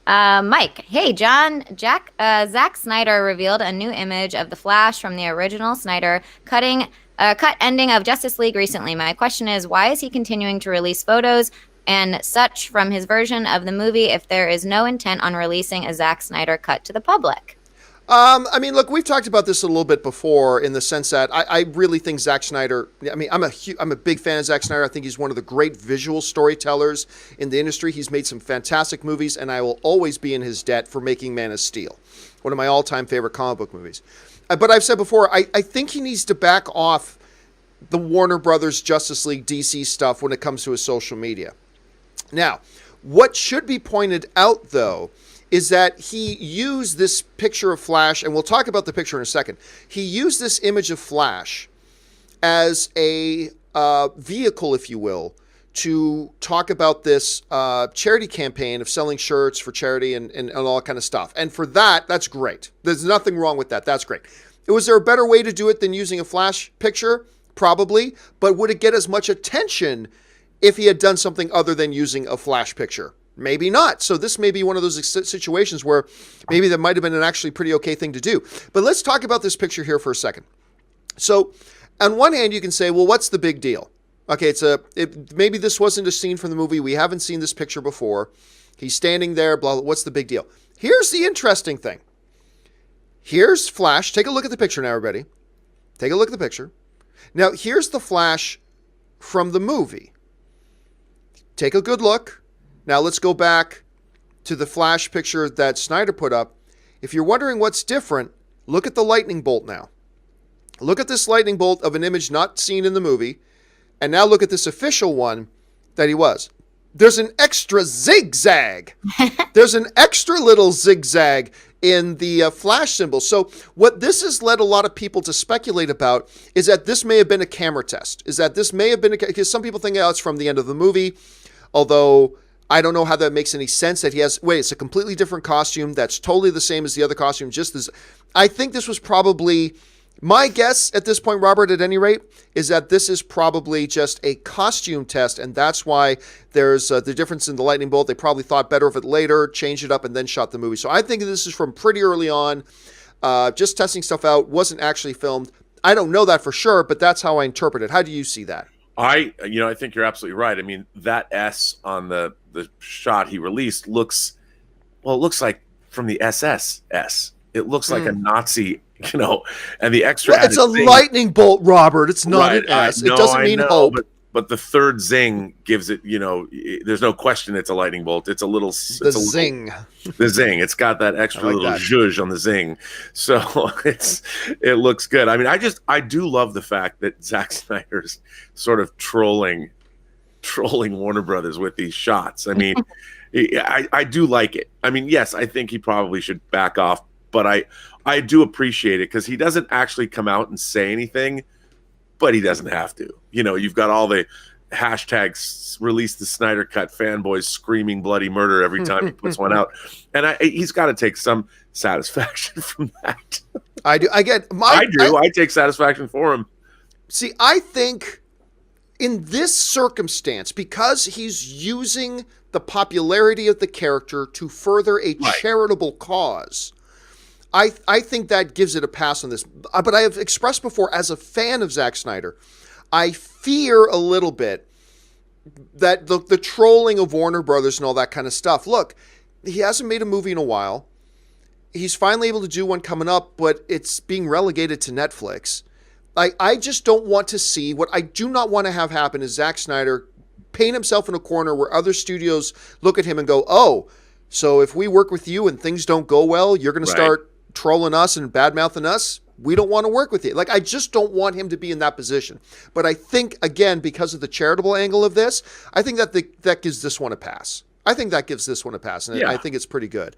Mike, hey John, Zack Snyder revealed a new image of the Flash from the original Snyder cut ending of Justice League recently. My question is, why is he continuing to release photos and such from his version of the movie if there is no intent on releasing a Zack Snyder cut to the public? I mean, look, we've talked about this a little bit before in the sense that I really think Zack Snyder, I mean, I'm a big fan of Zack Snyder. I think he's one of the great visual storytellers in the industry. He's made some fantastic movies, and I will always be in his debt for making Man of Steel, one of my all-time favorite comic book movies. But I've said before, I think he needs to back off the Warner Brothers, Justice League, DC stuff when it comes to his social media. Now, what should be pointed out, though, is that he used this picture of Flash, and we'll talk about the picture in a second. He used this image of Flash as a vehicle, if you will, to talk about this charity campaign of selling shirts for charity and all that kind of stuff. And for that, that's great. There's nothing wrong with that. That's great. Was there a better way to do it than using a Flash picture? Probably. But would it get as much attention if he had done something other than using a Flash picture? Maybe not. So this may be one of those situations where maybe that might have been an actually pretty okay thing to do. But let's talk about this picture here for a second. So on one hand, you can say, well, what's the big deal? Okay, maybe this wasn't a scene from the movie. We haven't seen this picture before. He's standing there, blah, blah. What's the big deal? Here's the interesting thing. Here's Flash. Take a look at the picture now, everybody. Take a look at the picture. Now, here's the Flash from the movie. Take a good look. Now let's go back to the Flash picture that Snyder put up. If you're wondering what's different, look at the lightning bolt now. Look at this lightning bolt of an image not seen in the movie, and now look at this official one that he was. There's an extra zigzag. There's an extra little zigzag in the Flash symbol. So what this has led a lot of people to speculate about is that this may have been a camera test. Because some people think, oh, it's from the end of the movie, although I don't know how that makes any sense that it's a completely different costume that's totally the same as the other costume. I think this was probably, my guess at this point, Robert, at any rate, is that this is probably just a costume test, and that's why there's the difference in the lightning bolt. They probably thought better of it later, changed it up, and then shot the movie. So I think this is from pretty early on, just testing stuff out, wasn't actually filmed. I don't know that for sure, but that's how I interpret it. How do you see that? I think you're absolutely right. I mean, that S on the shot he released looks like from the SS. It looks like a Nazi, and the extra. Well, it's a lightning bolt, Robert. It's not an S. It doesn't mean hope. But the third zing gives it, there's no question it's a lightning bolt. It's a little zing. The zing. It's got that extra little zhuzh on the zing. So it looks good. I mean, I do love the fact that Zack Snyder's sort of trolling Warner Brothers with these shots. I mean, I do like it. I mean, yes, I think he probably should back off, but I do appreciate it because he doesn't actually come out and say anything, but he doesn't have to. You've got all the hashtags release the Snyder Cut fanboys screaming bloody murder every time he puts one out. And he's got to take some satisfaction from that. I do. I take satisfaction for him. See, I think in this circumstance, because he's using the popularity of the character to further a charitable cause, I think that gives it a pass on this. But I have expressed before, as a fan of Zack Snyder, I fear a little bit that the trolling of Warner Brothers and all that kind of stuff. Look, he hasn't made a movie in a while. He's finally able to do one coming up, but it's being relegated to Netflix. I just don't want to see, what I do not want to have happen is Zack Snyder paint himself in a corner where other studios look at him and go, oh, so if we work with you and things don't go well, you're going to start trolling us and bad-mouthing us? We don't want to work with you. I just don't want him to be in that position. But I think, again, because of the charitable angle of this, I think that gives this one a pass. I think that gives this one a pass, and I think it's pretty good.